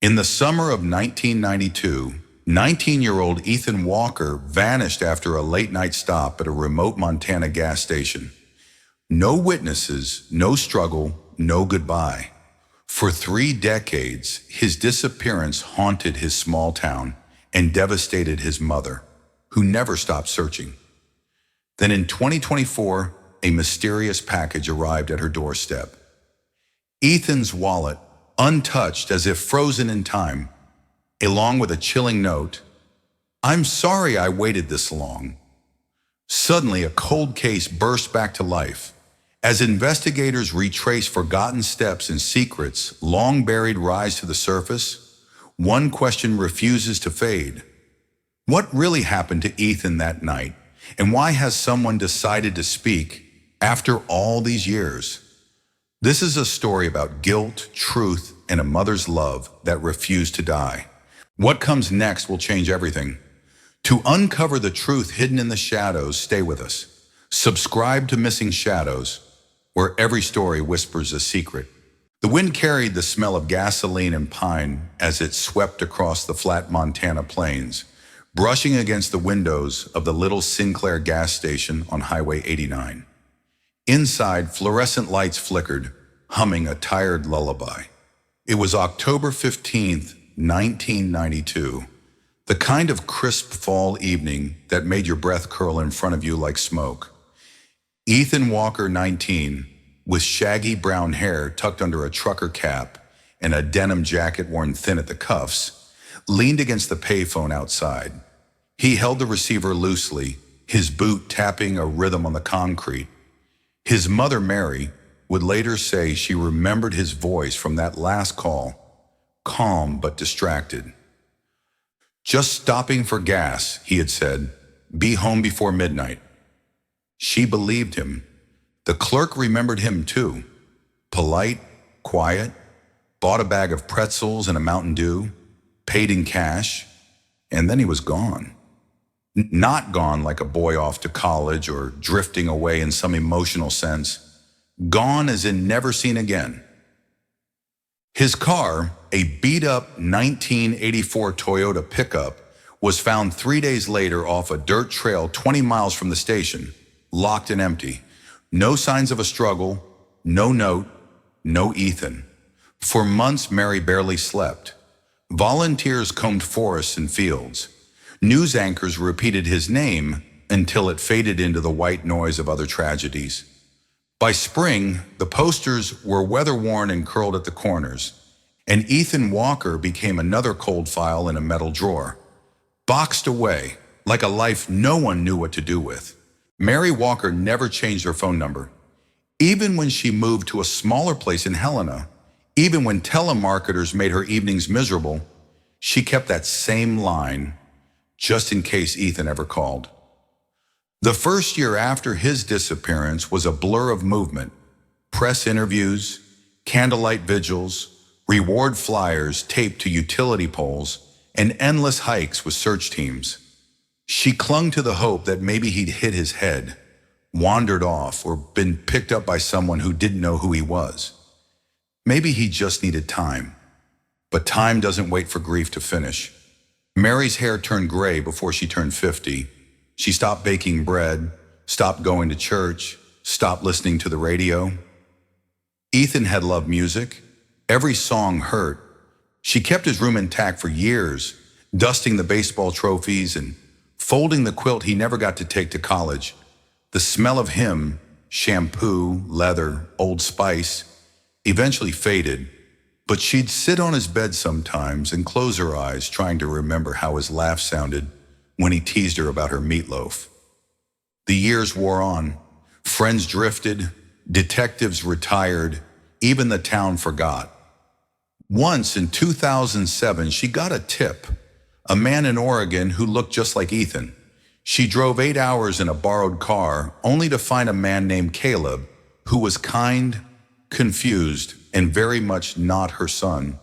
In the summer of 1992, 19-year-old Ethan Walker vanished after a late-night stop at a remote Montana gas station. No witnesses, no struggle, no goodbye. For 3 decades, his disappearance haunted his small town and devastated his mother, who never stopped searching. Then in 2024, a mysterious package arrived at her doorstep. Ethan's wallet, untouched as if frozen in time, along with a chilling note, "I'm sorry I waited this long." Suddenly, a cold case burst back to life. As investigators retrace forgotten steps and secrets long buried rise to the surface, one question refuses to fade. What really happened to Ethan that night, and why has someone decided to speak after all these years? This is a story about guilt, truth, and a mother's love that refused to die. What comes next will change everything. To uncover the truth hidden in the shadows, stay with us. Subscribe to Missing Shadows, where every story whispers a secret. The wind carried the smell of gasoline and pine as it swept across the flat Montana plains, brushing against the windows of the little Sinclair gas station on Highway 89. Inside, fluorescent lights flickered, humming a tired lullaby. It was October 15th, 1992, the kind of crisp fall evening that made your breath curl in front of you like smoke. Ethan Walker, 19, with shaggy brown hair tucked under a trucker cap and a denim jacket worn thin at the cuffs, leaned against the payphone outside. He held the receiver loosely, his boot tapping a rhythm on the concrete. His mother, Mary, would later say she remembered his voice from that last call, calm but distracted. "Just stopping for gas," he had said. "Be home before midnight." She believed him. The clerk remembered him too. Polite, quiet, bought a bag of pretzels and a Mountain Dew, paid in cash, and then he was gone. Not gone like a boy off to college or drifting away in some emotional sense. Gone as in never seen again. His car, a beat-up 1984 Toyota pickup, was found 3 days later off a dirt trail 20 miles from the station, locked and empty. No signs of a struggle, no note, no Ethan. For months, Mary barely slept. Volunteers combed forests and fields. News anchors repeated his name until it faded into the white noise of other tragedies. By spring, the posters were weather-worn and curled at the corners, and Ethan Walker became another cold file in a metal drawer, boxed away like a life no one knew what to do with. Mary Walker never changed her phone number. Even when she moved to a smaller place in Helena, even when telemarketers made her evenings miserable, she kept that same line, just in case Ethan ever called. The first year after his disappearance was a blur of movement: press interviews, candlelight vigils, reward flyers taped to utility poles, and endless hikes with search teams. She clung to the hope that maybe he'd hit his head, wandered off, or been picked up by someone who didn't know who he was. Maybe he just needed time. But time doesn't wait for grief to finish. Mary's hair turned gray before she turned 50. She stopped baking bread, stopped going to church, stopped listening to the radio. Ethan had loved music. Every song hurt. She kept his room intact for years, dusting the baseball trophies and folding the quilt he never got to take to college. The smell of him, shampoo, leather, Old Spice, eventually faded, but she'd sit on his bed sometimes and close her eyes, trying to remember how his laugh sounded when he teased her about her meatloaf. The years wore on. Friends drifted, detectives retired, even the town forgot. Once in 2007, she got a tip. A man in Oregon who looked just like Ethan. She drove 8 hours in a borrowed car, only to find a man named Caleb, who was kind, confused, and very much not her son.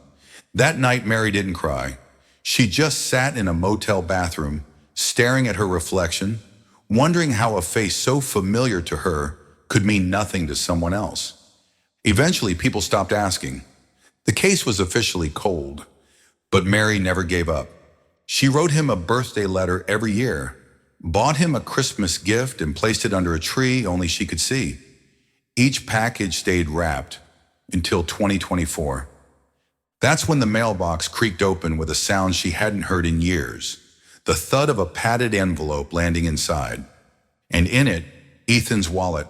That night, Mary didn't cry. She just sat in a motel bathroom, staring at her reflection, wondering how a face so familiar to her could mean nothing to someone else. Eventually, people stopped asking. The case was officially cold. But Mary never gave up. She wrote him a birthday letter every year, bought him a Christmas gift and placed it under a tree only she could see. Each package stayed wrapped until 2024. That's when the mailbox creaked open with a sound she hadn't heard in years, the thud of a padded envelope landing inside. And in it, Ethan's wallet.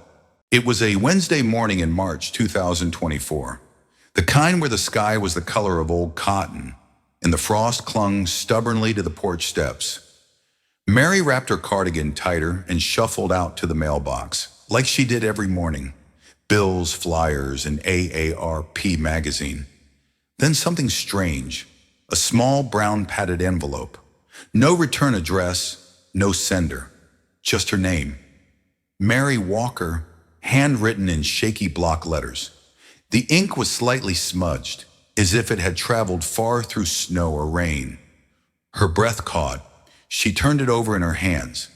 It was a Wednesday morning in March 2024, the kind where the sky was the color of old cotton, and the frost clung stubbornly to the porch steps. Mary wrapped her cardigan tighter and shuffled out to the mailbox, like she did every morning. Bills, flyers, and AARP magazine. Then something strange, a small brown padded envelope. No return address, no sender, just her name. Mary Walker, handwritten in shaky block letters. The ink was slightly smudged, as if it had traveled far through snow or rain. Her breath caught. She turned it over in her hands.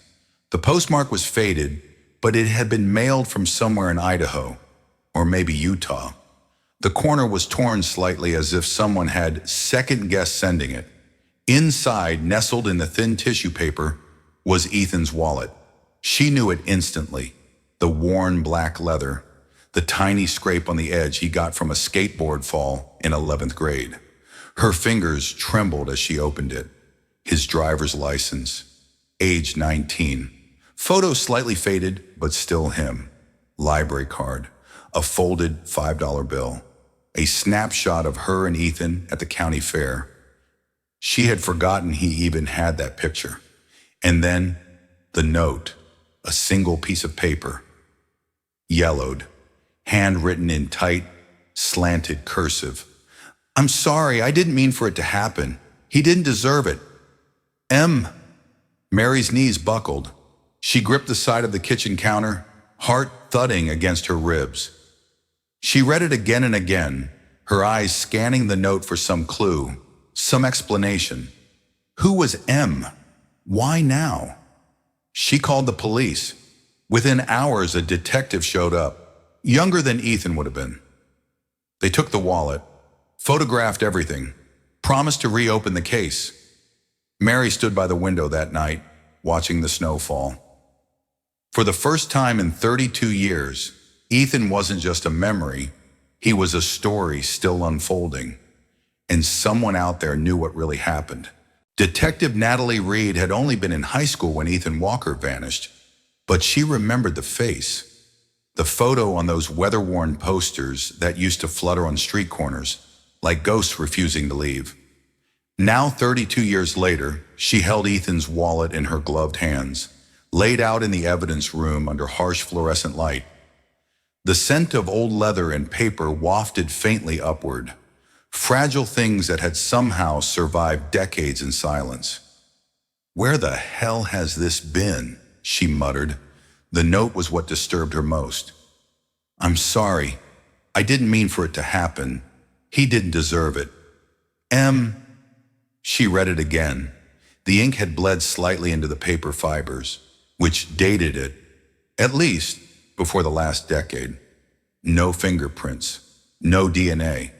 The postmark was faded, but it had been mailed from somewhere in Idaho, or maybe Utah. The corner was torn slightly as if someone had second-guessed sending it. Inside, nestled in the thin tissue paper, was Ethan's wallet. She knew it instantly. The worn black leather, the tiny scrape on the edge he got from a skateboard fall in 11th grade. Her fingers trembled as she opened it. His driver's license, age 19. Photo slightly faded, but still him. Library card, a folded $5 bill, a snapshot of her and Ethan at the county fair. She had forgotten he even had that picture. And then the note, a single piece of paper, yellowed, handwritten in tight, slanted cursive. "I'm sorry, I didn't mean for it to happen. He didn't deserve it. M." Mary's knees buckled. She gripped the side of the kitchen counter, heart thudding against her ribs. She read it again and again, her eyes scanning the note for some clue, some explanation. Who was M? Why now? She called the police. Within hours, a detective showed up, younger than Ethan would have been. They took the wallet, photographed everything, promised to reopen the case. Mary stood by the window that night, watching the snow fall. For the first time in 32 years, Ethan wasn't just a memory, he was a story still unfolding. And someone out there knew what really happened. Detective Natalie Reed had only been in high school when Ethan Walker vanished, but she remembered the face, the photo on those weather-worn posters that used to flutter on street corners, like ghosts refusing to leave. Now, 32 years later, she held Ethan's wallet in her gloved hands, laid out in the evidence room under harsh fluorescent light. The scent of old leather and paper wafted faintly upward, fragile things that had somehow survived decades in silence. "Where the hell has this been?" she muttered. The note was what disturbed her most. "I'm sorry. I didn't mean for it to happen. He didn't deserve it. M." She read it again. The ink had bled slightly into the paper fibers, which dated it, at least before the last decade. No fingerprints, no DNA,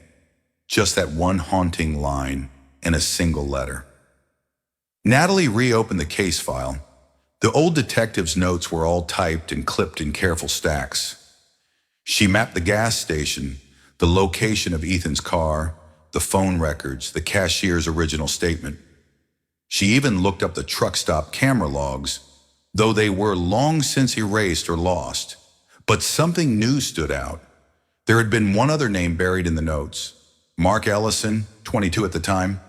just that one haunting line and a single letter. Natalie reopened the case file. The old detective's notes were all typed and clipped in careful stacks. She mapped the gas station, the location of Ethan's car, the phone records, the cashier's original statement. She even looked up the truck stop camera logs, though they were long since erased or lost. But something new stood out. There had been one other name buried in the notes. Mark Ellison, 22 at the time,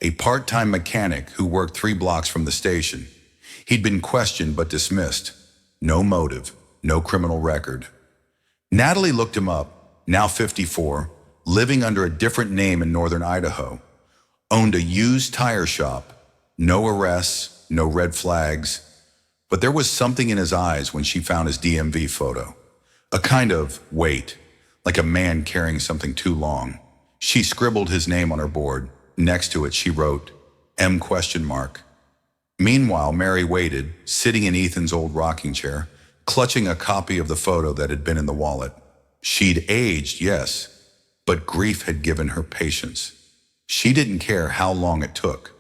a part-time mechanic who worked 3 blocks from the station. He'd been questioned but dismissed. No motive, no criminal record. Natalie looked him up, now 54, living under a different name in northern Idaho. Owned a used tire shop. No arrests, no red flags. But there was something in his eyes when she found his DMV photo. A kind of weight, like a man carrying something too long. She scribbled his name on her board. Next to it, she wrote, M ? Meanwhile, Mary waited, sitting in Ethan's old rocking chair, clutching a copy of the photo that had been in the wallet. She'd aged, yes, but grief had given her patience. She didn't care how long it took.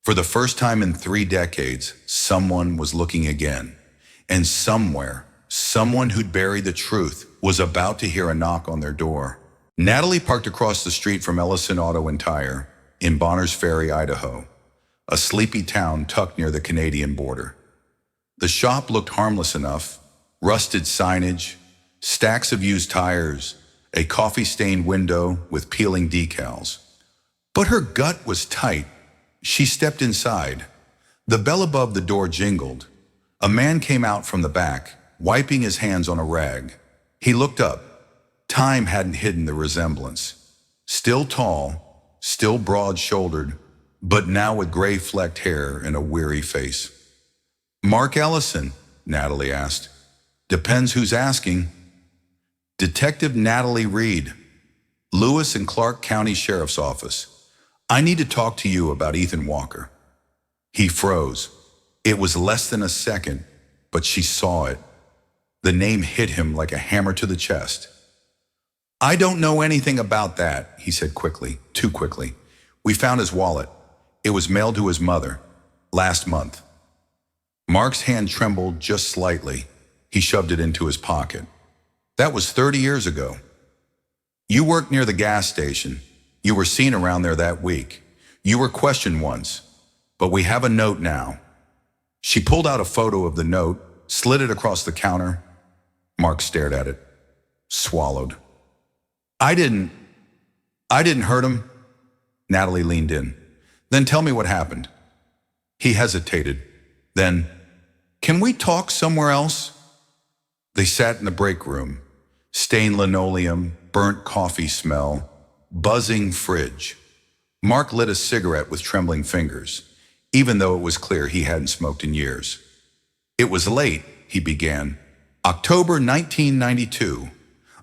For the first time in 3 decades, someone was looking again. And somewhere, someone who'd buried the truth was about to hear a knock on their door. Natalie parked across the street from Ellison Auto and Tire in Bonners Ferry, Idaho, a sleepy town tucked near the Canadian border. The shop looked harmless enough: rusted signage, stacks of used tires, a coffee-stained window with peeling decals. But her gut was tight. She stepped inside. The bell above the door jingled. A man came out from the back, wiping his hands on a rag. He looked up. Time hadn't hidden the resemblance. Still tall, still broad-shouldered, but now with gray-flecked hair and a weary face. "Mark Ellison?" Natalie asked. "Depends who's asking." "Detective Natalie Reed, Lewis and Clark County Sheriff's Office. I need to talk to you about Ethan Walker." He froze. It was less than a second, but she saw it. The name hit him like a hammer to the chest. "I don't know anything about that," he said quickly, too quickly. "We found his wallet. It was mailed to his mother last month." Mark's hand trembled just slightly. He shoved it into his pocket. "That was 30 years ago. You worked near the gas station. You were seen around there that week. You were questioned once, but we have a note now." She pulled out a photo of the note, slid it across the counter. Mark stared at it, swallowed. I didn't hurt him." Natalie leaned in. "Then tell me what happened." He hesitated. Then, "Can we talk somewhere else?" They sat in the break room. Stained linoleum, burnt coffee smell, buzzing fridge. Mark lit a cigarette with trembling fingers, even though it was clear he hadn't smoked in years. "It was late," he began. "October 1992.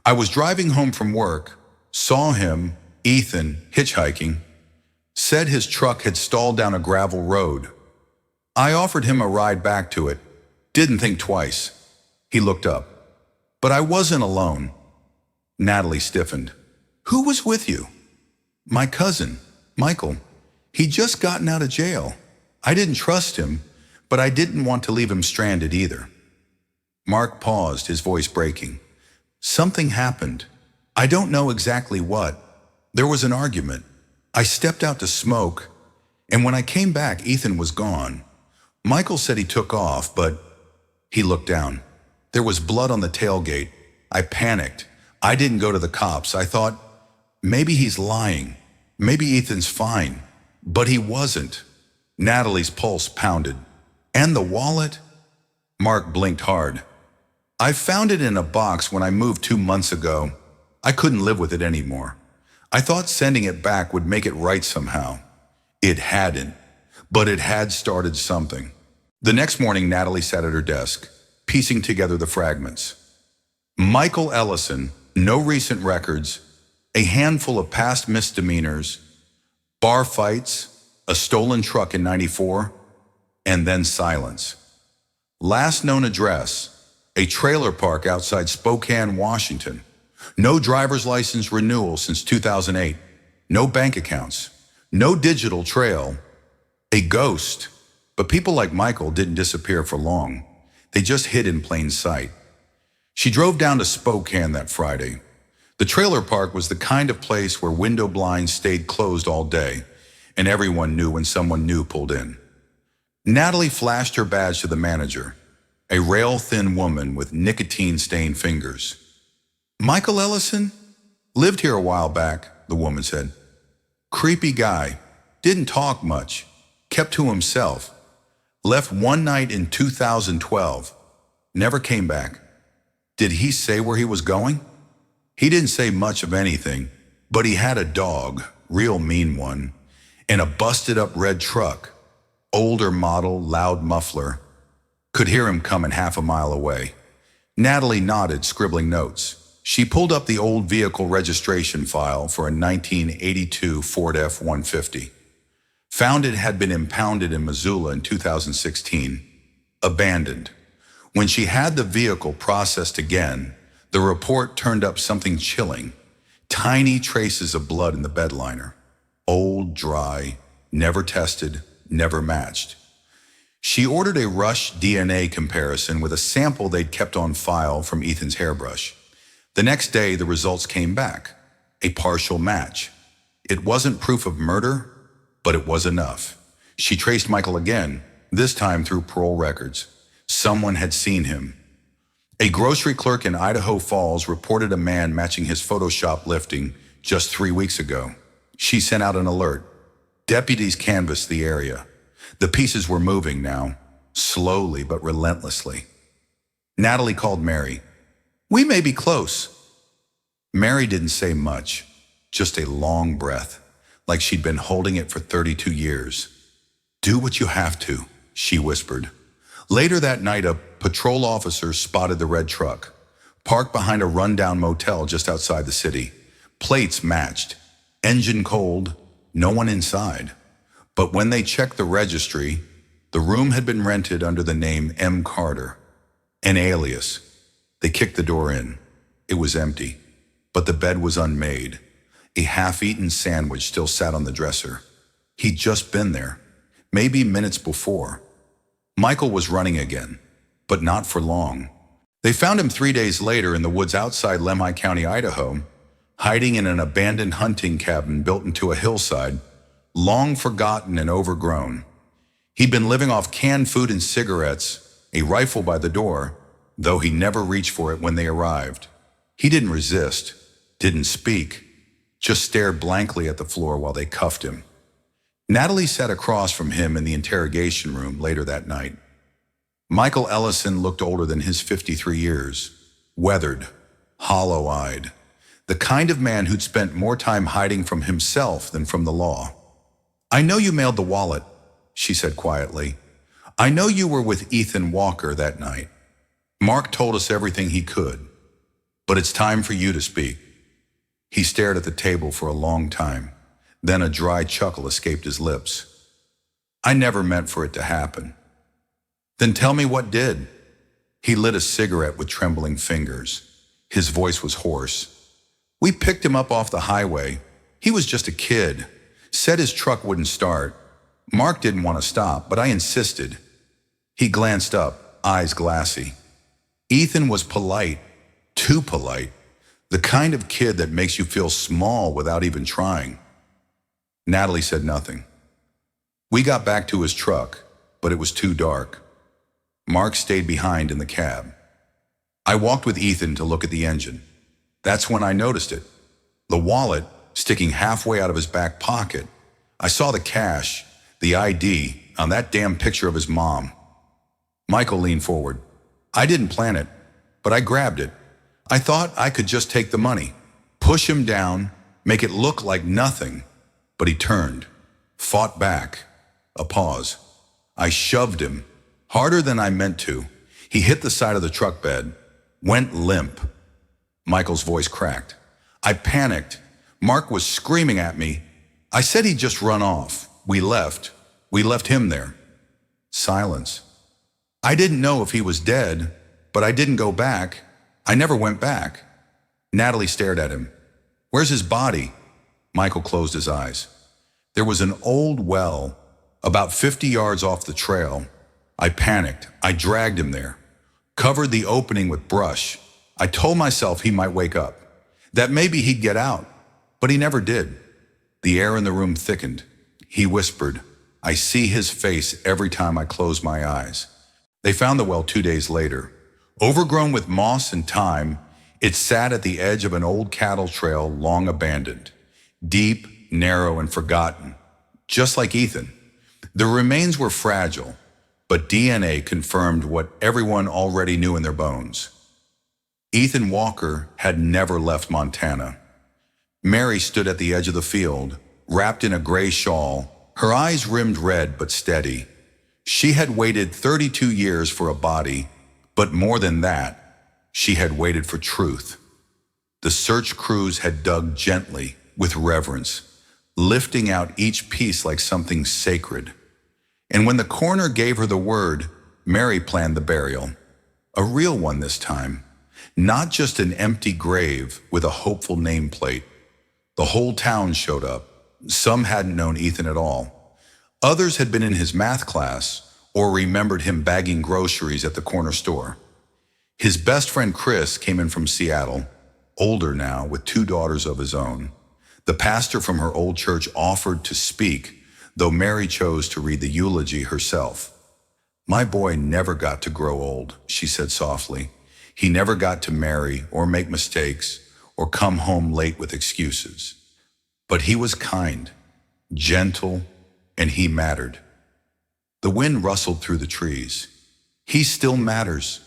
I was driving home from work, saw him, Ethan, hitchhiking. Said his truck had stalled down a gravel road. I offered him a ride back to it. Didn't think twice." He looked up. "But I wasn't alone." Natalie stiffened. "Who was with you?" "My cousin, Michael. He'd just gotten out of jail. I didn't trust him, but I didn't want to leave him stranded either." Mark paused, his voice breaking. "Something happened. I don't know exactly what. There was an argument. I stepped out to smoke, and when I came back, Ethan was gone. Michael said he took off, but..." He looked down. "There was blood on the tailgate. I panicked. I didn't go to the cops. I thought, maybe he's lying. Maybe Ethan's fine. But he wasn't." Natalie's pulse pounded. "And the wallet?" Mark blinked hard. "I found it in a box when I moved 2 months ago. I couldn't live with it anymore. I thought sending it back would make it right somehow. It hadn't, but it had started something." The next morning, Natalie sat at her desk, piecing together the fragments. Michael Ellison, no recent records, a handful of past misdemeanors, bar fights, a stolen truck in '94, and then silence. Last known address, a trailer park outside Spokane, Washington. No driver's license renewal since 2008. No bank accounts. No digital trail. A ghost. But people like Michael didn't disappear for long. They just hid in plain sight. She drove down to Spokane that Friday. The trailer park was the kind of place where window blinds stayed closed all day, and everyone knew when someone new pulled in. Natalie flashed her badge to the manager, a rail-thin woman with nicotine-stained fingers. "Michael Ellison? Lived here a while back," the woman said. "Creepy guy. Didn't talk much. Kept to himself. Left one night in 2012. Never came back." "Did he say where he was going?" "He didn't say much of anything, but he had a dog, real mean one, and a busted-up red truck. Older model, loud muffler. Could hear him coming half a mile away." Natalie nodded, scribbling notes. She pulled up the old vehicle registration file for a 1982 Ford F-150. Found it had been impounded in Missoula in 2016. Abandoned. When she had the vehicle processed again, the report turned up something chilling. Tiny traces of blood in the bed liner. Old, dry, never tested, never matched. She ordered a rush DNA comparison with a sample they'd kept on file from Ethan's hairbrush. The next day, the results came back. A partial match. It wasn't proof of murder, but it was enough. She traced Michael again, this time through parole records. Someone had seen him. A grocery clerk in Idaho Falls reported a man matching his Photoshop lifting just 3 weeks ago. She sent out an alert. Deputies canvassed the area. The pieces were moving now, slowly but relentlessly. Natalie called Mary. "We may be close." Mary didn't say much, just a long breath, like she'd been holding it for 32 years. "Do what you have to," she whispered. Later that night, a patrol officer spotted the red truck, parked behind a rundown motel just outside the city. Plates matched, engine cold, no one inside. But when they checked the registry, the room had been rented under the name M. Carter, an alias. They kicked the door in. It was empty, but the bed was unmade. A half-eaten sandwich still sat on the dresser. He'd just been there, maybe minutes before. Michael was running again, but not for long. They found him 3 days later in the woods outside Lemhi County, Idaho, hiding in an abandoned hunting cabin built into a hillside, long forgotten and overgrown. He'd been living off canned food and cigarettes, a rifle by the door, though he never reached for it when they arrived. He didn't resist, didn't speak, just stared blankly at the floor while they cuffed him. Natalie sat across from him in the interrogation room later that night. Michael Ellison looked older than his 53 years, weathered, hollow-eyed, the kind of man who'd spent more time hiding from himself than from the law. "I know you mailed the wallet," she said quietly. "I know you were with Ethan Walker that night. Mark told us everything he could, but it's time for you to speak." He stared at the table for a long time. Then a dry chuckle escaped his lips. "I never meant for it to happen." "Then tell me what did." He lit a cigarette with trembling fingers. His voice was hoarse. "We picked him up off the highway. He was just a kid. Said his truck wouldn't start. Mark didn't want to stop, but I insisted." He glanced up, eyes glassy. Ethan was polite, too polite. The kind of kid that makes you feel small without even trying. Natalie said nothing. "We got back to his truck, but it was too dark. Mark stayed behind in the cab. I walked with Ethan to look at the engine. That's when I noticed it. The wallet sticking halfway out of his back pocket. I saw the cash, the ID, on that damn picture of his mom." Michael leaned forward. "I didn't plan it, but I grabbed it. I thought I could just take the money, push him down, make it look like nothing. But he turned, fought back. A pause. I shoved him, harder than I meant to. He hit the side of the truck bed, went limp." Michael's voice cracked. "I panicked. Mark was screaming at me. I said he'd just run off. We left. We left him there." Silence. "I didn't know if he was dead, but I didn't go back. I never went back." Natalie stared at him. "Where's his body?" Michael closed his eyes. "There was an old well, about 50 yards off the trail. I panicked. I dragged him there, covered the opening with brush. I told myself he might wake up, that maybe he'd get out, but he never did." The air in the room thickened. He whispered, "I see his face every time I close my eyes." They found the well 2 days later. Overgrown with moss and thyme, it sat at the edge of an old cattle trail long abandoned. Deep, narrow, and forgotten, just like Ethan. The remains were fragile, but DNA confirmed what everyone already knew in their bones. Ethan Walker had never left Montana. Mary stood at the edge of the field, wrapped in a gray shawl, her eyes rimmed red but steady. She had waited 32 years for a body, but more than that, she had waited for truth. The search crews had dug gently, with reverence, lifting out each piece like something sacred. And when the coroner gave her the word, Mary planned the burial. A real one this time, not just an empty grave with a hopeful nameplate. The whole town showed up. Some hadn't known Ethan at all. Others had been in his math class or remembered him bagging groceries at the corner store. His best friend Chris came in from Seattle, older now with two daughters of his own. The pastor from her old church offered to speak, though Mary chose to read the eulogy herself. "My boy never got to grow old," she said softly. "He never got to marry or make mistakes or come home late with excuses. But he was kind, gentle, and he mattered." The wind rustled through the trees. He still matters.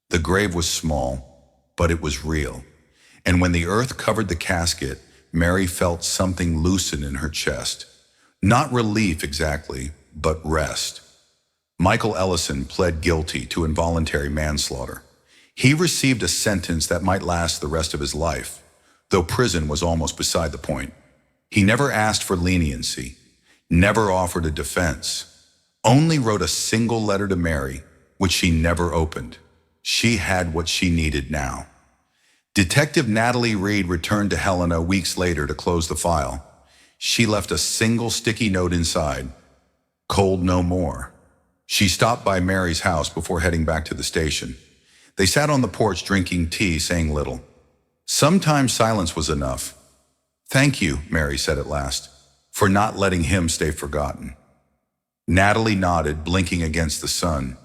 The grave was small, but it was real. And when the earth covered the casket, Mary felt something loosen in her chest. Not relief exactly, but rest. Michael Ellison pled guilty to involuntary manslaughter. He received a sentence that might last the rest of his life, though prison was almost beside the point. He never asked for leniency, never offered a defense, only wrote a single letter to Mary, which she never opened. She had what she needed now. Detective Natalie Reed returned to Helena weeks later to close the file. She left a single sticky note inside, "Cold no more." She stopped by Mary's house before heading back to the station. They sat on the porch drinking tea, saying little. Sometimes silence was enough. "Thank you," Mary said at last, "for not letting him stay forgotten." Natalie nodded, blinking against the sun.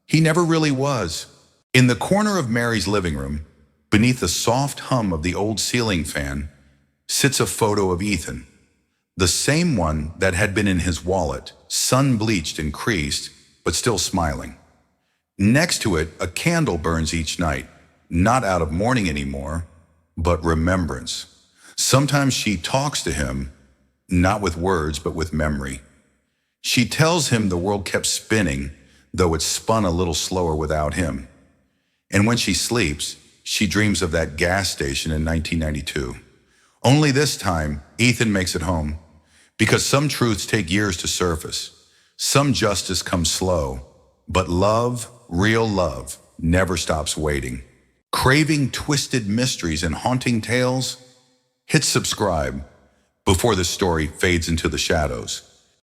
He never really was. In the corner of Mary's living room, beneath the soft hum of the old ceiling fan, sits a photo of Ethan. The same one that had been in his wallet, sun-bleached and creased, but still smiling. Next to it, a candle burns each night, not out of mourning anymore, but remembrance. Sometimes she talks to him, not with words, but with memory. She tells him the world kept spinning, though it spun a little slower without him. And when she sleeps, she dreams of that gas station in 1992. Only this time, Ethan makes it home. Because some truths take years to surface. Some justice comes slow. But love, real love, never stops waiting. Craving twisted mysteries and haunting tales? Hit subscribe before this story fades into the shadows.